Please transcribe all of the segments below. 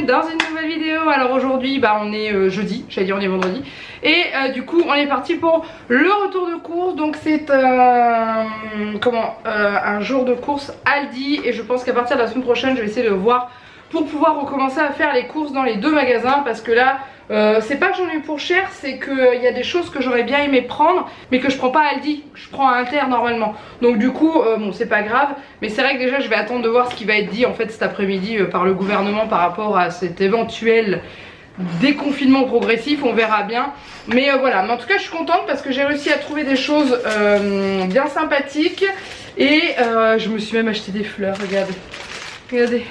bienvenue dans une nouvelle vidéo. Alors aujourd'hui on est jeudi, j'allais dire on est vendredi. Et du coup on est parti pour le retour de course. Donc c'est un jour de course Aldi. Et je pense qu'à partir de la semaine prochaine je vais essayer de voir pour pouvoir recommencer à faire les courses dans les deux magasins. Parce que là c'est pas que j'en ai eu pour cher, c'est qu'il y a des choses que j'aurais bien aimé prendre mais que je prends pas à Aldi, je prends à Inter normalement. Donc du coup bon c'est pas grave, mais c'est vrai que déjà je vais attendre de voir ce qui va être dit en fait cet après-midi par le gouvernement par rapport à cet éventuel déconfinement progressif, on verra bien. Mais voilà, mais en tout cas je suis contente parce que j'ai réussi à trouver des choses bien sympathiques. Et je me suis même acheté des fleurs, regardez.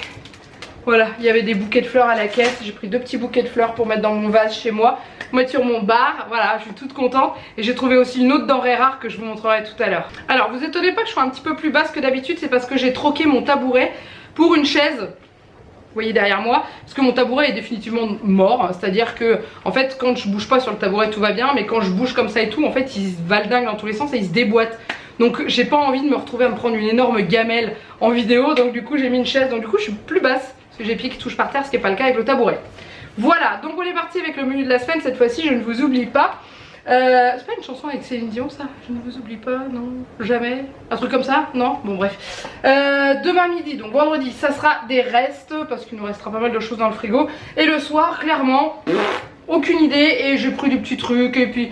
Voilà, il y avait des bouquets de fleurs à la caisse. J'ai pris 2 petits bouquets de fleurs pour mettre dans mon vase chez moi, mettre sur mon bar. Voilà, je suis toute contente. Et j'ai trouvé aussi une autre denrée rare que je vous montrerai tout à l'heure. Alors vous étonnez pas que je sois un petit peu plus basse que d'habitude, c'est parce que j'ai troqué mon tabouret pour une chaise. Vous voyez derrière moi, parce que mon tabouret est définitivement mort. C'est à dire que en fait quand je bouge pas sur le tabouret tout va bien, mais quand je bouge comme ça et tout, en fait il se valdingue dans tous les sens et il se déboîte. Donc j'ai pas envie de me retrouver à me prendre une énorme gamelle en vidéo. Donc du coup j'ai mis une chaise, donc du coup je suis plus basse parce que j'ai pied qui touche par terre, ce qui n'est pas le cas avec le tabouret. Voilà, donc on est parti avec le menu de la semaine. Cette fois-ci je ne vous oublie pas. C'est pas une chanson avec Céline Dion ça? Je ne vous oublie pas, non? Jamais? Un truc comme ça? Non? Bon bref. Demain midi, donc vendredi, ça sera des restes parce qu'il nous restera pas mal de choses dans le frigo. Et le soir, clairement, aucune idée. Et j'ai pris des petits trucs et puis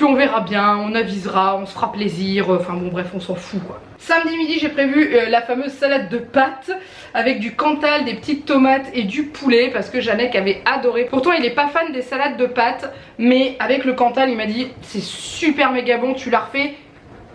on verra bien, on avisera, on se fera plaisir. Enfin bon bref, on s'en fout quoi. Samedi midi j'ai prévu la fameuse salade de pâtes avec du Cantal, des petites tomates et du poulet parce que Janek avait adoré. Pourtant il est pas fan des salades de pâtes, mais avec le Cantal il m'a dit c'est super méga bon, tu la refais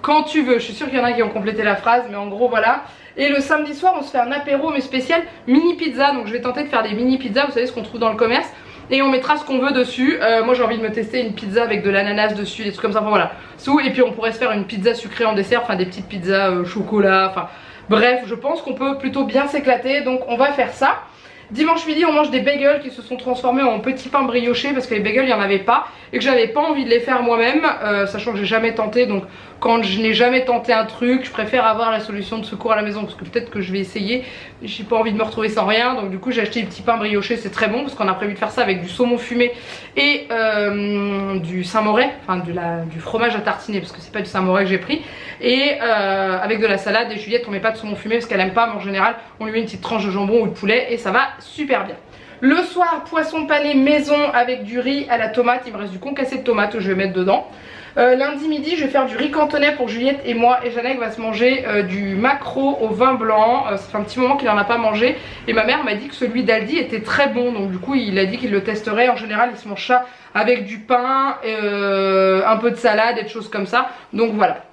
quand tu veux. Je suis sûre qu'il y en a qui ont complété la phrase, mais en gros voilà. Et le samedi soir on se fait un apéro mais spécial mini pizza. Donc je vais tenter de faire des mini pizzas, vous savez ce qu'on trouve dans le commerce. Et on mettra ce qu'on veut dessus. Moi j'ai envie de me tester une pizza avec de l'ananas dessus, des trucs comme ça, enfin voilà. Et puis on pourrait se faire une pizza sucrée en dessert, enfin des petites pizzas chocolat, enfin bref, je pense qu'on peut plutôt bien s'éclater, donc on va faire ça. Dimanche midi on mange des bagels qui se sont transformés en petits pains briochés parce que les bagels il n'y en avait pas et que j'avais pas envie de les faire moi-même, sachant que j'ai jamais tenté. Donc quand je n'ai jamais tenté un truc, je préfère avoir la solution de secours à la maison parce que peut-être que je vais essayer. J'ai pas envie de me retrouver sans rien, donc du coup j'ai acheté des petits pains briochés, c'est très bon parce qu'on a prévu de faire ça avec du saumon fumé et du Saint-Moret, enfin du fromage à tartiner parce que c'est pas du Saint-Moret que j'ai pris, et avec de la salade. Et Juliette on met pas de saumon fumé parce qu'elle aime pas, mais en général on lui met une petite tranche de jambon ou de poulet et ça va super bien. Le soir, poisson pané maison avec du riz à la tomate. Il me reste du concassé de tomate que je vais mettre dedans. Lundi midi je vais faire du riz cantonais pour Juliette et moi, et Janek va se manger du maquereau au vin blanc. Ça fait un petit moment qu'il n'en a pas mangé et ma mère m'a dit que celui d'Aldi était très bon, donc du coup il a dit qu'il le testerait. En général il se mange ça avec du pain, un peu de salade et des choses comme ça, donc voilà.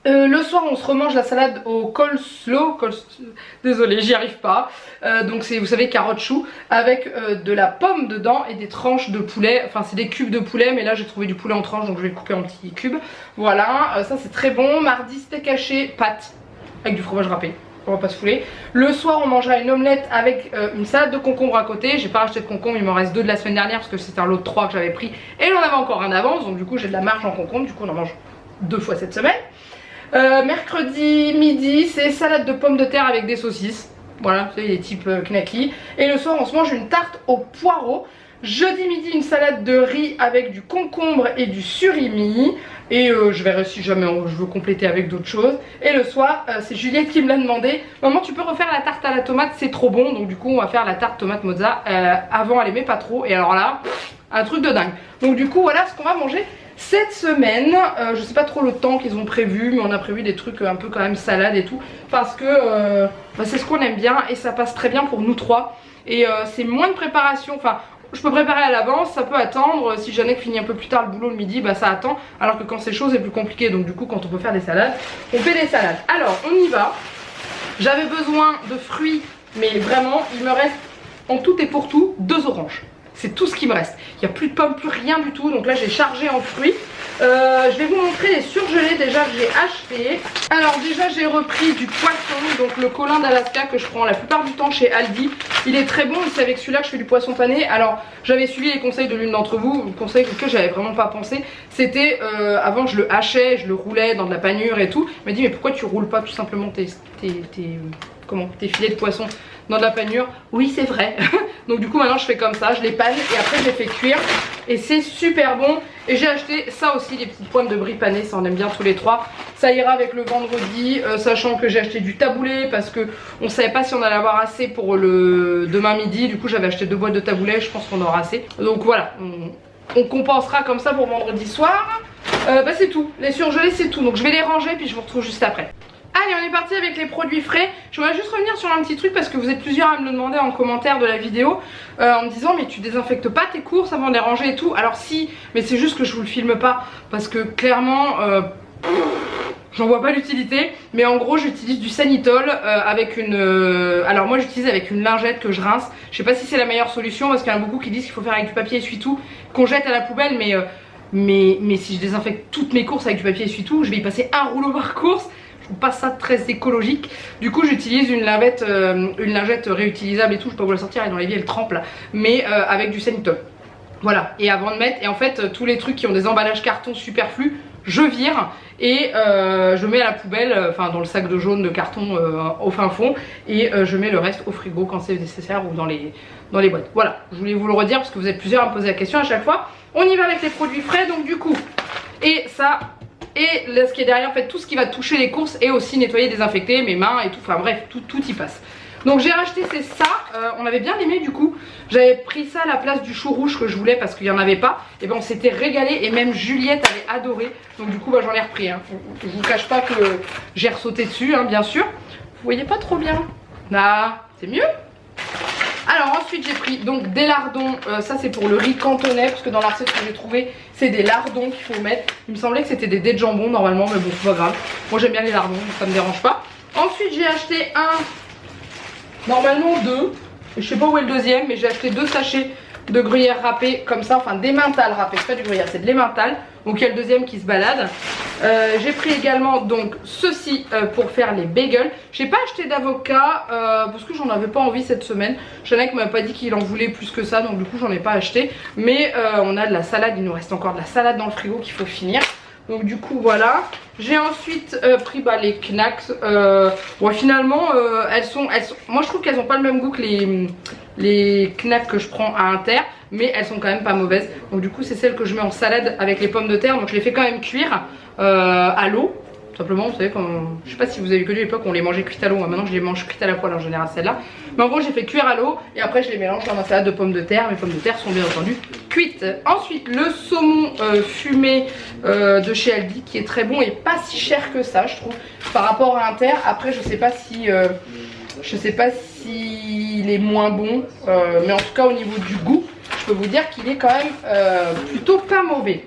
Le soir on se remange la salade au coleslaw, désolé j'y arrive pas, donc c'est, vous savez, carottes choux avec de la pomme dedans et des tranches de poulet. Enfin c'est des cubes de poulet, mais là j'ai trouvé du poulet en tranches donc je vais le couper en petits cubes. Voilà, ça c'est très bon. Mardi steak haché, pâtes avec du fromage râpé, on va pas se fouler. Le soir on mangera une omelette avec une salade de concombre à côté. J'ai pas racheté de concombre, il m'en reste 2 de la semaine dernière parce que c'était un lot de 3 que j'avais pris et j'en avais encore un d'avance, donc du coup j'ai de la marge en concombre, du coup on en mange 2 fois cette semaine. Mercredi midi c'est salade de pommes de terre avec des saucisses. Voilà, vous savez les types knacky. Et le soir on se mange une tarte aux poireaux. Jeudi midi une salade de riz avec du concombre et du surimi. Et je verrai si jamais je veux compléter avec d'autres choses. Et le soir c'est Juliette qui me l'a demandé. Maman tu peux refaire la tarte à la tomate, c'est trop bon. Donc du coup on va faire la tarte tomate mozza. Avant elle aimait pas trop et alors là un truc de dingue. Donc du coup voilà ce qu'on va manger cette semaine. Je sais pas trop le temps qu'ils ont prévu, mais on a prévu des trucs un peu quand même salade et tout parce que c'est ce qu'on aime bien et ça passe très bien pour nous trois. Et c'est moins de préparation, enfin je peux préparer à l'avance, ça peut attendre. Si Janek finit un peu plus tard le boulot le midi, bah ça attend. Alors que quand c'est chaud c'est plus compliqué, donc du coup quand on peut faire des salades, on fait des salades. Alors on y va. J'avais besoin de fruits, mais vraiment il me reste en tout et pour tout 2 oranges. C'est tout ce qui me reste. Il n'y a plus de pommes, plus rien du tout. Donc là j'ai chargé en fruits. Je vais vous montrer les surgelés déjà que j'ai achetés. Alors déjà j'ai repris du poisson, donc le colin d'Alaska que je prends la plupart du temps chez Aldi. Il est très bon, c'est avec celui-là que je fais du poisson pané. Alors j'avais suivi les conseils de l'une d'entre vous, conseil que j'avais vraiment pas pensé. C'était avant je le hachais, je le roulais dans de la panure et tout. Elle m'a dit mais pourquoi tu roules pas tout simplement tes filets de poisson dans de la panure. Oui c'est vrai. Donc du coup maintenant je fais comme ça, je les panne et après je les fais cuire. Et c'est super bon. Et j'ai acheté ça aussi, les petites pointes de brie panées, ça on aime bien tous les trois. Ça ira avec le vendredi, sachant que j'ai acheté du taboulé parce que on savait pas si on allait avoir assez pour le demain midi. Du coup j'avais acheté 2 boîtes de taboulé, je pense qu'on aura assez. Donc voilà, on compensera comme ça pour vendredi soir. Bah c'est tout, les surgelés c'est tout. Donc je vais les ranger puis je vous retrouve juste après. Allez, on est parti avec les produits frais. Je voudrais juste revenir sur un petit truc parce que vous êtes plusieurs à me le demander en commentaire de la vidéo en me disant mais tu désinfectes pas tes courses avant de les ranger et tout. Alors si, mais c'est juste que je vous le filme pas parce que clairement j'en vois pas l'utilité. Mais en gros j'utilise du Sanitol avec une... alors moi j'utilise avec une lingette que je rince. Je sais pas si c'est la meilleure solution parce qu'il y en a beaucoup qui disent qu'il faut faire avec du papier essuie-tout qu'on jette à la poubelle mais si je désinfecte toutes mes courses avec du papier essuie-tout, je vais y passer un rouleau par course. Pas ça très écologique. Du coup j'utilise une lingette réutilisable et tout. Je peux pas vous la sortir, elle est dans l'évier, elle trempe là. Mais avec du Sanitol. Voilà, et avant de mettre, et en fait tous les trucs qui ont des emballages carton superflus, je vire et je mets à la poubelle, enfin dans le sac de jaune de carton au fin fond. Et je mets le reste au frigo quand c'est nécessaire ou dans les boîtes. Voilà, je voulais vous le redire parce que vous êtes plusieurs à me poser la question à chaque fois. On y va avec les produits frais donc du coup. Et ça... Et là, ce qui est derrière, en fait, tout ce qui va toucher les courses et aussi nettoyer, désinfecter mes mains et tout. Enfin bref, tout y passe. Donc j'ai racheté c'est ça. On avait bien aimé du coup. J'avais pris ça à la place du chou rouge que je voulais parce qu'il n'y en avait pas. Et ben on s'était régalé et même Juliette avait adoré. Donc du coup bah, j'en ai repris. Hein. Je vous cache pas que j'ai ressauté dessus, hein, bien sûr. Vous voyez pas trop bien. Ah, c'est mieux. Alors ensuite j'ai pris donc des lardons, ça c'est pour le riz cantonais parce que dans la recette que j'ai trouvé c'est des lardons qu'il faut mettre. Il me semblait que c'était des dés de jambon normalement mais bon c'est pas grave. Moi j'aime bien les lardons, ça me dérange pas. Ensuite j'ai acheté normalement 2, je sais pas où est le deuxième mais j'ai acheté 2 sachets de gruyère râpée comme ça, enfin d'emmental râpé, c'est pas du gruyère, c'est de l'emmental. Donc il y a le deuxième qui se balade. J'ai pris également donc ceci pour faire les bagels. J'ai pas acheté d'avocat parce que j'en avais pas envie cette semaine. Jeanne m'a pas dit qu'il en voulait plus que ça donc du coup j'en ai pas acheté. Mais on a de la salade, il nous reste encore de la salade dans le frigo qu'il faut finir. Donc du coup voilà. J'ai ensuite pris les knacks. Bon, finalement elles sont, moi je trouve qu'elles ont pas le même goût que les knacks que je prends à Inter. Mais elles sont quand même pas mauvaises. Donc du coup c'est celles que je mets en salade avec les pommes de terre. Donc je les fais quand même cuire à l'eau. Tout simplement, vous savez, je sais pas si vous avez connu l'époque où on les mangeait cuites à l'eau. Maintenant je les mange cuites à la poêle en général celles-là. Mais en gros j'ai fait cuire à l'eau et après je les mélange dans ma salade de pommes de terre. Mes pommes de terre sont bien entendu cuites. Ensuite le saumon fumé de chez Aldi qui est très bon et pas si cher que ça je trouve par rapport à Inter. Après je sais pas si il est moins bon mais en tout cas au niveau du goût je peux vous dire qu'il est quand même plutôt pas mauvais.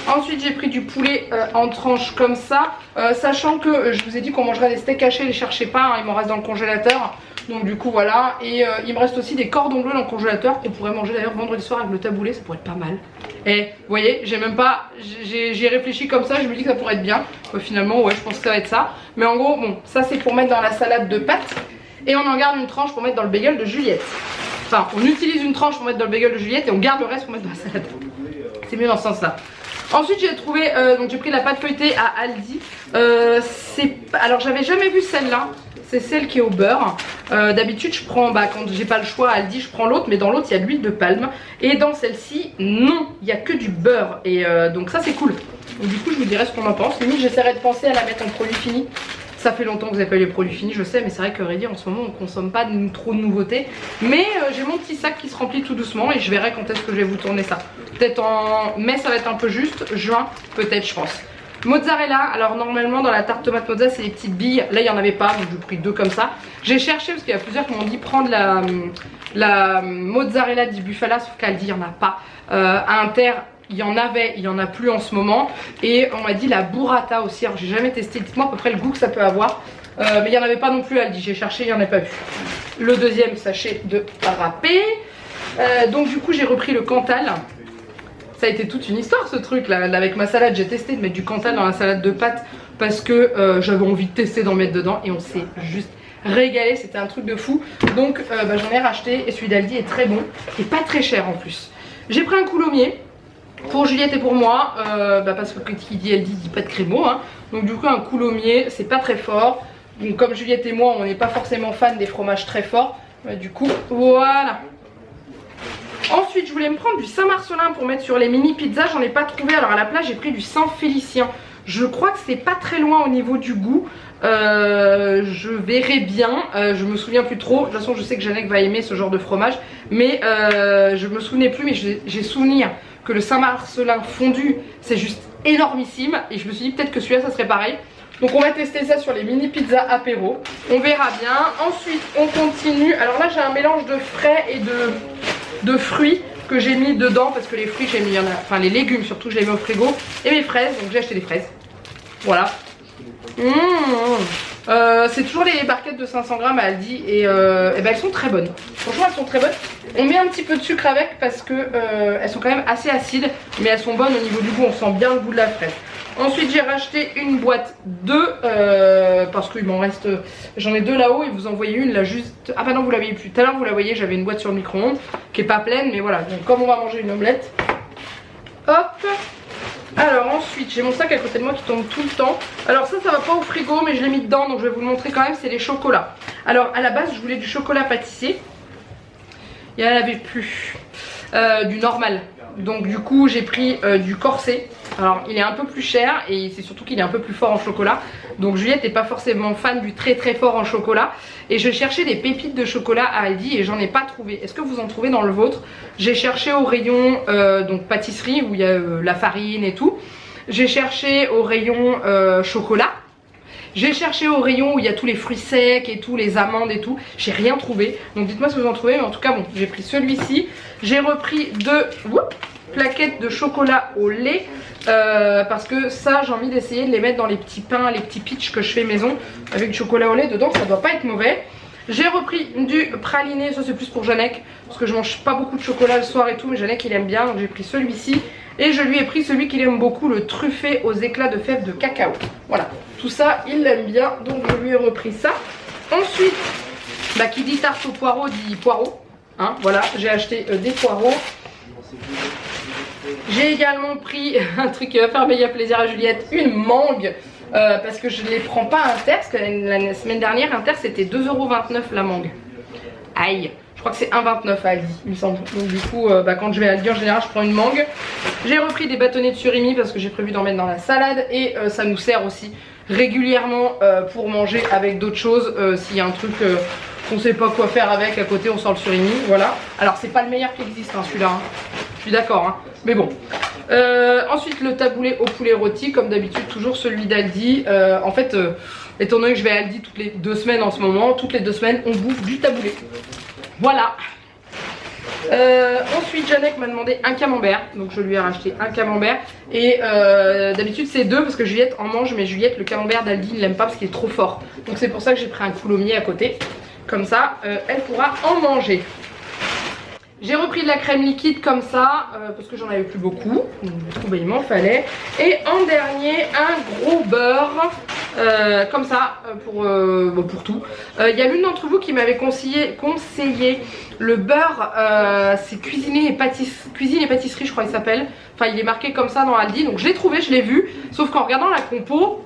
Ensuite j'ai pris du poulet en tranches comme ça, sachant que je vous ai dit qu'on mangerait des steaks hachés, les cherchez pas, hein, il m'en reste dans le congélateur. Donc du coup voilà, et il me reste aussi des cordons bleus dans le congélateur qu'on pourrait manger d'ailleurs vendredi soir avec le taboulé, ça pourrait être pas mal. Et vous voyez, j'ai même pas, j'ai réfléchi comme ça, je me dis que ça pourrait être bien. Finalement ouais je pense que ça va être ça. Mais en gros bon, ça c'est pour mettre dans la salade de pâtes. Et on en garde une tranche pour mettre dans le bagel de Juliette. Enfin on utilise une tranche pour mettre dans le bagel de Juliette et on garde le reste pour mettre dans la salade. C'est mieux dans ce sens là. Ensuite j'ai trouvé, donc j'ai pris la pâte feuilletée à Aldi. Alors j'avais jamais vu celle-là. C'est celle qui est au beurre. D'habitude je prends, quand j'ai pas le choix à Aldi je prends l'autre. Mais dans l'autre il y a de l'huile de palme. Et dans celle-ci non, il n'y a que du beurre. Et donc ça c'est cool. Donc du coup je vous dirai ce qu'on en pense. Limite j'essaierai de penser à la mettre en produit fini. Ça fait longtemps que vous n'avez pas eu les produits finis, je sais, mais c'est vrai que en ce moment on consomme pas trop de nouveautés. Mais j'ai mon petit sac qui se remplit tout doucement et je verrai quand est-ce que je vais vous tourner ça. Peut-être en mai ça va être un peu juste, juin peut-être je pense. Mozzarella, alors normalement dans la tarte tomate mozza c'est des petites billes, là il n'y en avait pas donc j'ai pris 2 comme ça. J'ai cherché parce qu'il y a plusieurs qui m'ont dit prendre la mozzarella di bufala, sauf qu'elle dit il n'y en a pas. À Inter il y en avait, il n'y en a plus en ce moment. Et on m'a dit la burrata aussi, alors j'ai jamais testé, dites-moi à peu près le goût que ça peut avoir. Mais il n'y en avait pas non plus, elle dit, j'ai cherché, il n'y en a pas eu. Le deuxième sachet de râpé. Donc du coup j'ai repris le Cantal. Ça a été toute une histoire ce truc là, avec ma salade. J'ai testé de mettre du Cantal dans la salade de pâtes parce que j'avais envie de tester d'en mettre dedans. Et on s'est juste régalé, c'était un truc de fou. Donc j'en ai racheté et celui d'Aldi est très bon et pas très cher en plus. J'ai pris un coulommier pour Juliette et pour moi, parce que qui dit Aldi dit pas de crémeau, hein. Donc du coup un coulommier c'est pas très fort. Donc comme Juliette et moi on n'est pas forcément fan des fromages très forts, Ouais, du coup, voilà. Ensuite, je voulais me prendre du Saint-Marcelin pour mettre sur les mini pizzas. J'en ai pas trouvé. Alors à la place, j'ai pris du Saint-Félicien. Je crois que c'est pas très loin au niveau du goût. Je verrai bien. Je me souviens plus trop. De toute façon, je sais que Janek va aimer ce genre de fromage. Mais je me souvenais plus. Mais j'ai souvenir que le Saint-Marcelin fondu, c'est juste énormissime. Et je me suis dit peut-être que celui-là, ça serait pareil. Donc on va tester ça sur les mini pizzas apéro. On verra bien. Ensuite, on continue. Alors là, j'ai un mélange de frais et de fruits que j'ai mis dedans parce que les fruits j'ai mis, enfin les légumes surtout, je les mets au frigo, et mes fraises, donc j'ai acheté des fraises. Voilà. C'est toujours les barquettes de 500 grammes à Aldi et ben elles sont très bonnes. Franchement elles sont très bonnes. On met un petit peu de sucre avec parce que elles sont quand même assez acides, mais elles sont bonnes au niveau du goût, on sent bien le goût de la fraise. Ensuite j'ai racheté une boîte de parce qu'il m'en reste, j'en ai deux là-haut et vous en voyez une là juste, ah bah non vous la voyez plus, tout à l'heure vous la voyez, j'avais une boîte sur le micro-ondes qui est pas pleine, mais voilà, donc comme on va manger une omelette, hop. Alors ensuite j'ai mon sac à côté de moi qui tombe tout le temps. Alors ça va pas au frigo mais je l'ai mis dedans, donc je vais vous le montrer quand même, c'est les chocolats. Alors à la base je voulais du chocolat pâtissier et elle avait plus du normal, donc du coup j'ai pris du corset. Alors il est un peu plus cher et c'est surtout qu'il est un peu plus fort en chocolat. Donc Juliette n'est pas forcément fan du très très fort en chocolat. Et je cherchais des pépites de chocolat à Aldi et j'en ai pas trouvé. Est-ce que vous en trouvez dans le vôtre? J'ai cherché au rayon donc pâtisserie où il y a la farine et tout. J'ai cherché au rayon chocolat. J'ai cherché au rayon où il y a tous les fruits secs et tout, les amandes et tout. J'ai rien trouvé. Donc dites-moi si vous en trouvez. Mais en tout cas bon, j'ai pris celui-ci. J'ai repris deux plaquettes de chocolat au lait. Parce que ça j'ai envie d'essayer de les mettre dans les petits pains, les petits pitchs que je fais maison avec du chocolat au lait dedans, ça doit pas être mauvais. J'ai repris du praliné, ça c'est plus pour Janek parce que je mange pas beaucoup de chocolat le soir et tout, mais Janek il aime bien, donc j'ai pris celui-ci. Et je lui ai pris celui qu'il aime beaucoup, le truffé aux éclats de fèves de cacao. Voilà, tout ça il l'aime bien, donc je lui ai repris ça. Ensuite, bah, qui dit tarte au poireau dit poireau, hein, voilà, j'ai acheté des poireaux. J'ai également pris un truc qui va faire méga plaisir à Juliette, une mangue, parce que je ne les prends pas à Inter, parce que la semaine dernière Inter c'était 2,29 € la mangue. Aïe, je crois que c'est 1,29 à Aldi il me semble. Donc du coup bah, quand je vais à Aldi en général je prends une mangue. J'ai repris des bâtonnets de surimi parce que j'ai prévu d'en mettre dans la salade. Et ça nous sert aussi régulièrement pour manger avec d'autres choses. S'il y a un truc qu'on sait pas quoi faire avec, à côté on sort le surimi, voilà. Alors c'est pas le meilleur qui existe hein, celui-là, hein. Je suis d'accord hein. Mais bon. Ensuite le taboulé au poulet rôti, comme d'habitude toujours celui d'Aldi. En fait étant donné que je vais à Aldi toutes les 2 semaines en ce moment, toutes les 2 semaines on bouffe du taboulé. Voilà. Ensuite Janek m'a demandé un camembert, donc je lui ai racheté un camembert. Et d'habitude c'est 2 parce que Juliette en mange, mais Juliette le camembert d'Aldi il l'aime pas parce qu'il est trop fort. Donc c'est pour ça que j'ai pris un coulommier à côté. Comme ça elle pourra en manger. J'ai repris de la crème liquide comme ça parce que j'en avais plus beaucoup, donc du coup bah, il m'en fallait. Et en dernier un gros beurre comme ça pour tout. Il y a l'une d'entre vous qui m'avait conseillé le beurre, c'est cuisine et pâtisserie je crois il s'appelle. Enfin il est marqué comme ça dans Aldi, donc je l'ai trouvé, je l'ai vu. Sauf qu'en regardant la compo,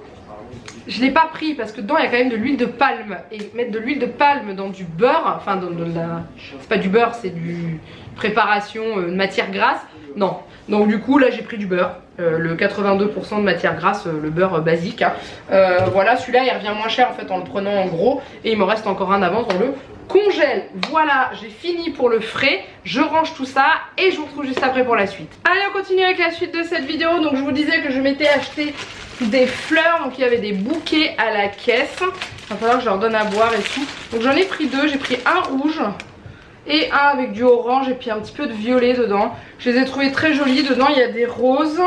je l'ai pas pris parce que dedans il y a quand même de l'huile de palme. Et mettre de l'huile de palme dans du beurre, enfin dans de la... c'est pas du beurre, c'est du préparation de matière grasse. Non, donc du coup là j'ai pris du beurre, le 82% de matière grasse, le beurre basique hein. Voilà, celui-là il revient moins cher en fait en le prenant en gros. Et il me reste encore un d'avance dans le congèle. Voilà, j'ai fini pour le frais. Je range tout ça et je vous retrouve juste après pour la suite. Allez, on continue avec la suite de cette vidéo. Donc je vous disais que je m'étais acheté des fleurs, donc il y avait des bouquets à la caisse. Il va falloir que je leur donne à boire et tout. Donc j'en ai pris 2, j'ai pris un rouge et un avec du orange et puis un petit peu de violet dedans. Je les ai trouvés très jolis. Dedans il y a des roses.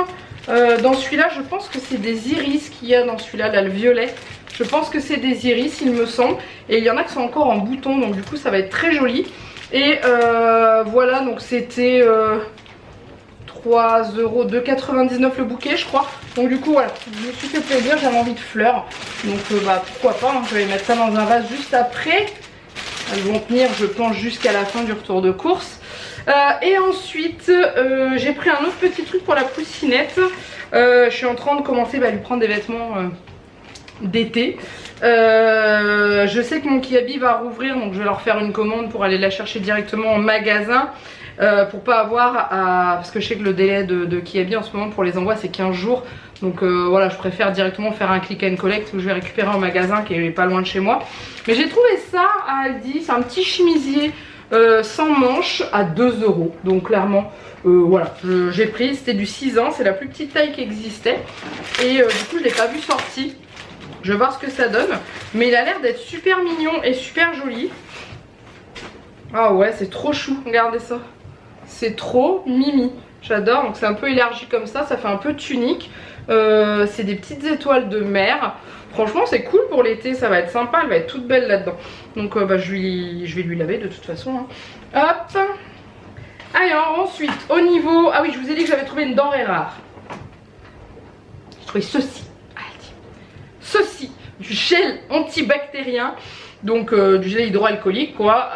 Dans celui-là je pense que c'est des iris qu'il y a dans celui-là, là le violet. Je pense que c'est des iris il me semble. Et il y en a qui sont encore en bouton, donc du coup ça va être très joli. Et voilà, donc c'était 3 €, 2,99 le bouquet je crois. Donc du coup voilà, je me suis fait plaisir, j'avais envie de fleurs. Donc bah pourquoi pas, hein, je vais mettre ça dans un vase juste après. Elles vont tenir je pense jusqu'à la fin du retour de course. Et ensuite j'ai pris un autre petit truc pour la poussinette. Je suis en train de commencer à lui prendre des vêtements d'été. Je sais que mon Kiabi va rouvrir, donc je vais leur faire une commande pour aller la chercher directement en magasin. Pour pas avoir à... Parce que je sais que le délai de Kiabi en ce moment pour les envois c'est 15 jours. Donc voilà, je préfère directement faire un click and collect où je vais récupérer en magasin qui est pas loin de chez moi. Mais j'ai trouvé ça à Aldi, c'est un petit chemisier sans manches à 2 €. Donc clairement, voilà, j'ai pris, c'était du 6 ans, c'est la plus petite taille qui existait. Et du coup je l'ai pas vu sorti. Je vais voir ce que ça donne. Mais il a l'air d'être super mignon et super joli. Ah ouais, c'est trop chou, regardez ça. C'est trop mimi, j'adore. Donc c'est un peu élargi comme ça fait un peu tunique. C'est des petites étoiles de mer. Franchement c'est cool pour l'été, ça va être sympa, elle va être toute belle là-dedans. Donc bah, je vais lui laver de toute façon. Hein. Hop. Alors ensuite, au niveau... Ah oui, je vous ai dit que j'avais trouvé une denrée rare. J'ai trouvé ceci. Ceci, du gel antibactérien. Donc du gel hydroalcoolique quoi.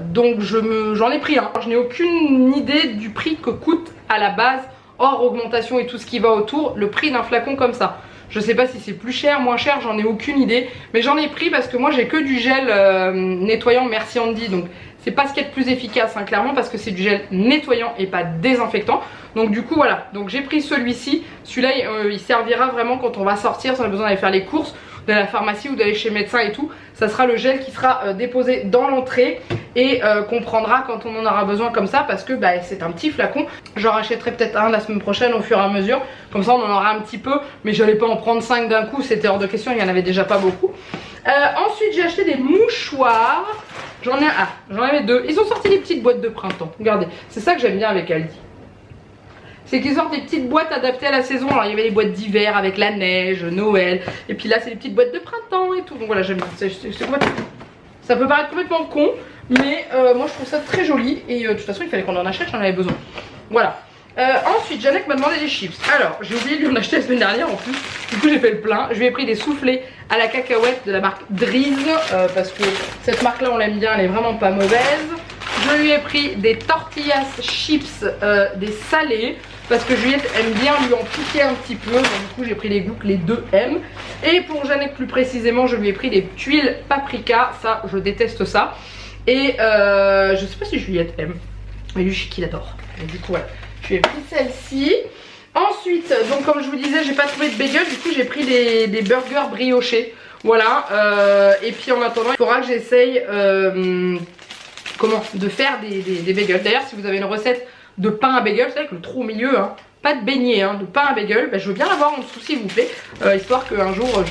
Donc j'en ai pris un. Je n'ai aucune idée du prix que coûte à la base, hors augmentation et tout ce qui va autour, le prix d'un flacon comme ça. Je sais pas si c'est plus cher, moins cher, j'en ai aucune idée. Mais j'en ai pris parce que moi j'ai que du gel nettoyant Merci Handy. Donc c'est pas ce qui est le plus efficace hein, clairement, parce que c'est du gel nettoyant et pas désinfectant. Donc du coup voilà, donc j'ai pris celui-ci. Celui-là il servira vraiment quand on va sortir, si on a besoin d'aller faire les courses, de la pharmacie ou d'aller chez le médecin et tout. Ça sera le gel qui sera déposé dans l'entrée et qu'on prendra quand on en aura besoin comme ça, parce que bah, c'est un petit flacon. J'en rachèterai peut-être un la semaine prochaine au fur et à mesure, comme ça on en aura un petit peu, mais j'allais pas en prendre 5 d'un coup, c'était hors de question, il y en avait déjà pas beaucoup. Ensuite j'ai acheté des mouchoirs. J'en avais 2. Ils ont sorti des petites boîtes de printemps. Regardez, c'est ça que j'aime bien avec Aldi. C'est qu'ils sortent des petites boîtes adaptées à la saison. Alors il y avait les boîtes d'hiver avec la neige, Noël. Et puis là c'est des petites boîtes de printemps et tout. Donc voilà, j'aime bien. Ça peut paraître complètement con, mais moi je trouve ça très joli. Et de toute façon il fallait qu'on en achète, j'en avais besoin. Voilà. Ensuite Janek m'a demandé des chips. Alors j'ai oublié de lui en acheter la semaine dernière en plus. Du coup j'ai fait le plein. Je lui ai pris des soufflés à la cacahuète de la marque Drizz, parce que cette marque là on l'aime bien, elle est vraiment pas mauvaise. Je lui ai pris des tortillas chips, des salés, parce que Juliette aime bien lui en piquer un petit peu. Donc du coup j'ai pris les goûts que les deux aiment. Et pour Janek plus précisément je lui ai pris des tuiles paprika. Ça je déteste ça. Et je sais pas si Juliette aime, mais lui je sais qu'il adore. Et du coup voilà, je lui ai pris celle-ci. Ensuite, donc comme je vous disais, j'ai pas trouvé de bagel, du coup j'ai pris des burgers briochés. Voilà, et puis en attendant, il faudra que j'essaye de faire des bagels. D'ailleurs, si vous avez une recette de pain à bagel, c'est avec le trou au milieu, hein, pas de beignet, hein, de pain à bagel, bah, je veux bien l'avoir en dessous s'il vous plaît, histoire qu'un jour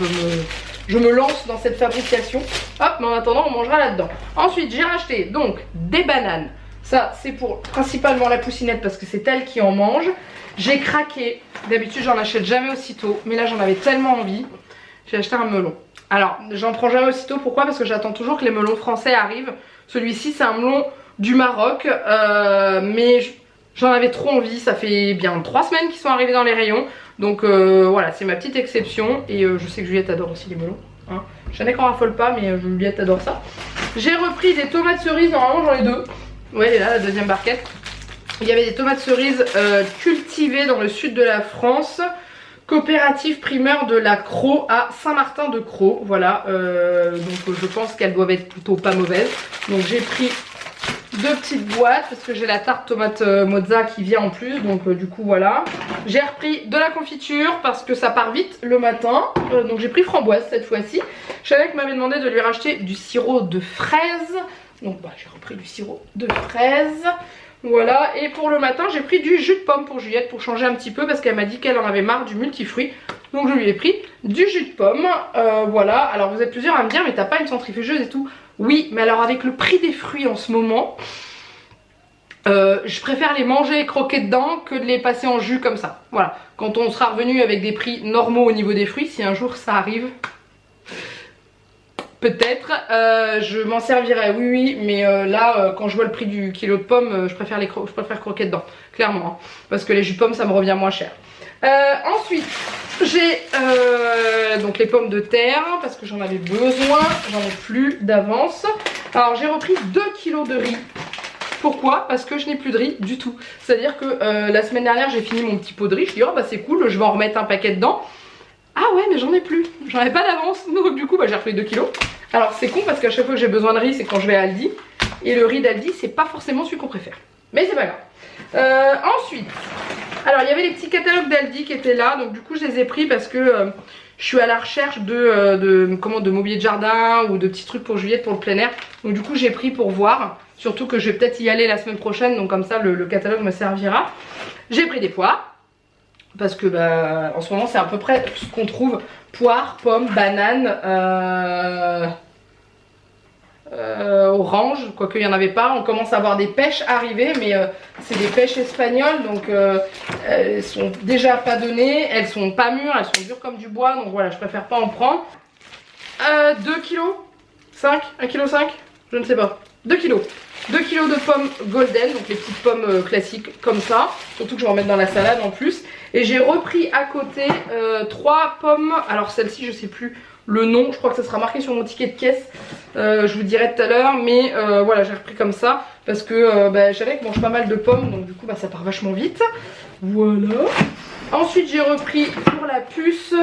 je me lance dans cette fabrication. Hop, mais en attendant, on mangera là-dedans. Ensuite, j'ai racheté donc des bananes. Ça, c'est pour principalement la poussinette parce que c'est elle qui en mange. J'ai craqué. D'habitude, j'en achète jamais aussitôt. Mais là, j'en avais tellement envie. J'ai acheté un melon. Alors, j'en prends jamais aussitôt. Pourquoi? Parce que j'attends toujours que les melons français arrivent. Celui-ci, c'est un melon du Maroc. Mais j'en avais trop envie. Ça fait bien 3 semaines qu'ils sont arrivés dans les rayons. Donc voilà, c'est ma petite exception. Et je sais que Juliette adore aussi les melons. Hein. Je n'en raffole pas, mais Juliette adore ça. J'ai repris des tomates cerises. Normalement, j'en ai 2. Ouais, elle est là, la deuxième barquette. Il y avait des tomates cerises cultivées dans le sud de la France. Coopérative primeur de la Crau à Saint-Martin-de-Crau. Voilà, donc je pense qu'elles doivent être plutôt pas mauvaises. Donc j'ai pris 2 petites boîtes parce que j'ai la tarte tomate mozza qui vient en plus. Donc du coup voilà. J'ai repris de la confiture parce que ça part vite le matin. Donc j'ai pris framboise cette fois-ci. Chanel m'avait demandé de lui racheter du sirop de fraise. Donc bah, j'ai repris du sirop de fraise. Voilà, et pour le matin j'ai pris du jus de pomme pour Juliette pour changer un petit peu parce qu'elle m'a dit qu'elle en avait marre du multifruit. Donc je lui ai pris du jus de pomme. Voilà, alors vous êtes plusieurs à me dire mais t'as pas une centrifugeuse et tout. Oui, mais alors avec le prix des fruits en ce moment, je préfère les manger et croquer dedans que de les passer en jus comme ça. Voilà, quand on sera revenu avec des prix normaux au niveau des fruits, si un jour ça arrive... Peut-être, je m'en servirai, oui, mais là, quand je vois le prix du kilo de pommes, je préfère croquer dedans, clairement, hein, parce que les jus de pommes, ça me revient moins cher. Ensuite, j'ai donc les pommes de terre, parce que j'en avais besoin, j'en ai plus d'avance. Alors, j'ai repris 2 kilos de riz. Pourquoi? Parce que je n'ai plus de riz du tout. C'est-à-dire que la semaine dernière, j'ai fini mon petit pot de riz, je dis, oh bah c'est cool, je vais en remettre un paquet dedans. Ah ouais, mais j'en ai plus, j'en ai pas d'avance. Donc du coup bah, j'ai repris 2 kilos. Alors c'est con parce qu'à chaque fois que j'ai besoin de riz c'est quand je vais à Aldi. Et le riz d'Aldi c'est pas forcément celui qu'on préfère. Mais c'est pas grave. Ensuite, alors il y avait les petits catalogues d'Aldi qui étaient là. Donc du coup je les ai pris parce que je suis à la recherche de mobilier de jardin ou de petits trucs pour Juliette pour le plein air. Donc du coup j'ai pris pour voir. Surtout que je vais peut-être y aller la semaine prochaine. Donc comme ça le catalogue me servira. J'ai pris des pois. Parce que bah, en ce moment c'est à peu près ce qu'on trouve. Poires, pommes, bananes, orange, quoique il n'y en avait pas. On commence à avoir des pêches arriver, mais c'est des pêches espagnoles. Donc elles sont déjà pas données, elles sont pas mûres, elles sont dures comme du bois. Donc voilà, je préfère pas en prendre. 2 kilos 5 1 kg 5 je ne sais pas. 2 kilos. 2 kilos de pommes golden, donc les petites pommes classiques comme ça. Surtout que je vais en mettre dans la salade en plus. Et j'ai repris à côté 3 pommes. Alors celle-ci je sais plus le nom, je crois que ça sera marqué sur mon ticket de caisse. Je vous dirai tout à l'heure. Mais voilà, j'ai repris comme ça. Parce que bah, Jalek mange pas mal de pommes. Donc du coup bah, ça part vachement vite. Voilà. Ensuite j'ai repris pour la puce.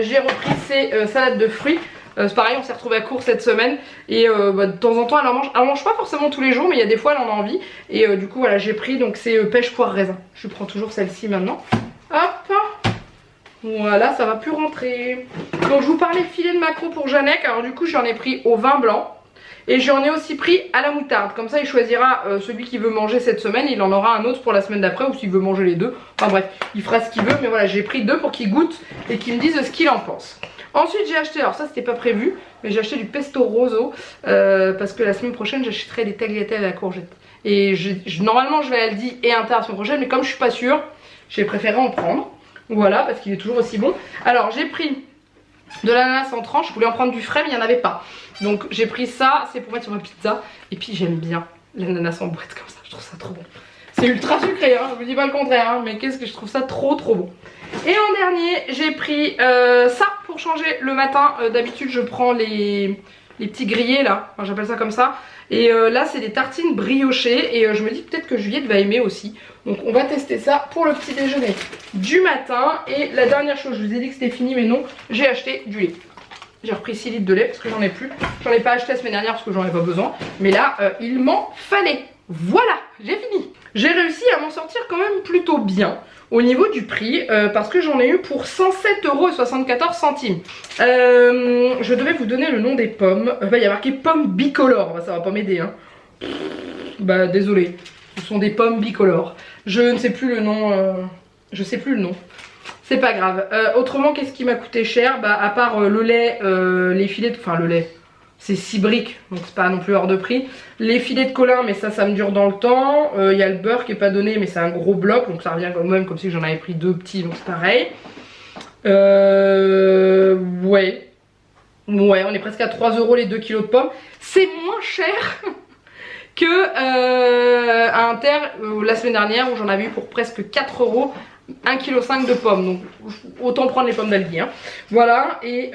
J'ai repris ces salades de fruits. C'est pareil, on s'est retrouvé à court cette semaine et bah, de temps en temps elle en mange pas forcément tous les jours mais il y a des fois elle en a envie et du coup voilà j'ai pris donc c'est pêche poire raisin. Je prends toujours celle-ci maintenant. Hop, voilà, ça va plus rentrer. Donc je vous parlais filet de maquereau pour Janek. Alors du coup j'en ai pris au vin blanc et j'en ai aussi pris à la moutarde. Comme ça il choisira celui qu'il veut manger cette semaine, il en aura un autre pour la semaine d'après ou s'il veut manger les deux. Enfin bref, il fera ce qu'il veut mais voilà j'ai pris 2 pour qu'il goûte et qu'il me dise ce qu'il en pense. Ensuite j'ai acheté, alors ça c'était pas prévu, mais j'ai acheté du pesto rosso parce que la semaine prochaine j'achèterai des tagliatelles à la courgette. Et normalement je vais à Aldi et Inter la semaine prochaine, mais comme je suis pas sûre, j'ai préféré en prendre. Voilà, parce qu'il est toujours aussi bon. Alors j'ai pris de l'ananas en tranches, je voulais en prendre du frais mais il n'y en avait pas. Donc j'ai pris ça, c'est pour mettre sur ma pizza. Et puis j'aime bien l'ananas en boîte comme ça, je trouve ça trop bon. C'est ultra sucré, hein, je vous dis pas le contraire, hein, mais qu'est-ce que je trouve ça trop bon. Et en dernier, j'ai pris ça pour changer le matin. D'habitude, je prends les petits grillés là, enfin, j'appelle ça comme ça. Et là, c'est des tartines briochées. Et je me dis peut-être que Juliette va aimer aussi. Donc, on va tester ça pour le petit déjeuner du matin. Et la dernière chose, je vous ai dit que c'était fini, mais non, j'ai acheté du lait. J'ai repris 6 litres de lait parce que j'en ai plus. J'en ai pas acheté la semaine dernière parce que j'en ai pas besoin. Mais là, il m'en fallait. Voilà, j'ai fini. J'ai réussi à m'en sortir quand même plutôt bien au niveau du prix parce que j'en ai eu pour 107,74 €. Je devais vous donner le nom des pommes. Il y a marqué pommes bicolores, ça va pas m'aider hein. Bah désolé, ce sont des pommes bicolores. Je ne sais plus le nom, je sais plus le nom. C'est pas grave. Autrement, qu'est-ce qui m'a coûté cher? Bah à part le lait, les filets, enfin le lait. C'est 6 briques, donc c'est pas non plus hors de prix. Les filets de Colin, mais ça me dure dans le temps. Il y a le beurre qui est pas donné, mais c'est un gros bloc, donc ça revient quand même comme si j'en avais pris 2 petits, donc c'est pareil. Ouais, on est presque à 3 € les 2 kilos de pommes. C'est moins cher que à Inter la semaine dernière où j'en avais eu pour presque 4 €. 1,5 kg de pommes, donc autant prendre les pommes d'Aldi hein. Voilà, et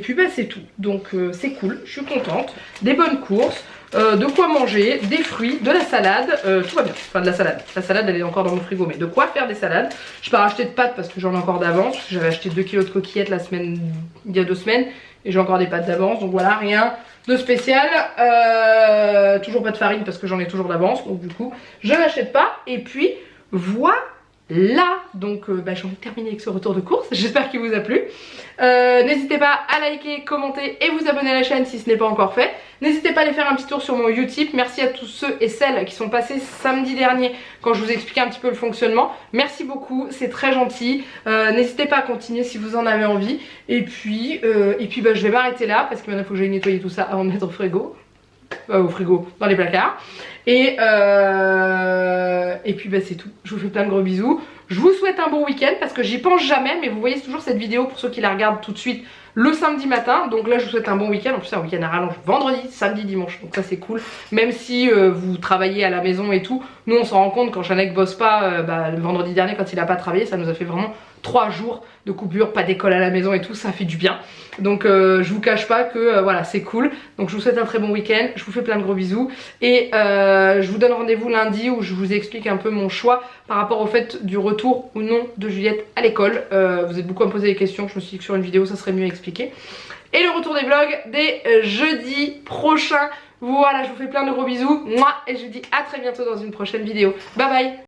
puis bah c'est tout. Donc c'est cool, je suis contente. Des bonnes courses, de quoi manger, des fruits, de la salade, tout va bien. Enfin de la salade. La salade elle est encore dans mon frigo, mais de quoi faire des salades. Je peux racheter de pâtes parce que j'en ai encore d'avance. J'avais acheté 2 kg de coquillettes il y a 2 semaines et j'ai encore des pâtes d'avance. Donc voilà, rien de spécial. Toujours pas de farine parce que j'en ai toujours d'avance. Donc du coup je n'achète pas. Et puis voilà. Là, donc j'ai envie de terminer avec ce retour de course, j'espère qu'il vous a plu. N'hésitez pas à liker, commenter et vous abonner à la chaîne si ce n'est pas encore fait. N'hésitez pas à aller faire un petit tour sur mon Utip. Merci à tous ceux et celles qui sont passés samedi dernier quand je vous ai expliqué un petit peu le fonctionnement. Merci beaucoup, c'est très gentil. N'hésitez pas à continuer si vous en avez envie. Et puis je vais m'arrêter là parce que maintenant il faut que j'aille nettoyer tout ça avant de mettre au frigo. Au frigo, dans les placards. Et puis bah c'est tout, je vous fais plein de gros bisous. Je vous souhaite un bon week-end parce que j'y pense jamais, mais vous voyez toujours cette vidéo pour ceux qui la regardent tout de suite le samedi matin. Donc là je vous souhaite un bon week-end, en plus c'est un week-end à rallonge vendredi, samedi, dimanche, donc ça c'est cool. Même si vous travaillez à la maison et tout, nous on s'en rend compte quand Janek bosse pas, le vendredi dernier quand il a pas travaillé, ça nous a fait vraiment 3 jours de coupure, pas d'école à la maison et tout, ça fait du bien. Donc je vous cache pas que voilà c'est cool. Donc je vous souhaite un très bon week-end, je vous fais plein de gros bisous et je vous donne rendez-vous lundi où je vous explique un peu mon choix par rapport au fait du retour ou non de Juliette à l'école. Vous êtes beaucoup à me poser des questions, je me suis dit que sur une vidéo ça serait mieux expliqué. Et le retour des vlogs dès jeudi prochain. Voilà, je vous fais plein de gros bisous. Moi, et je vous dis à très bientôt dans une prochaine vidéo. Bye bye.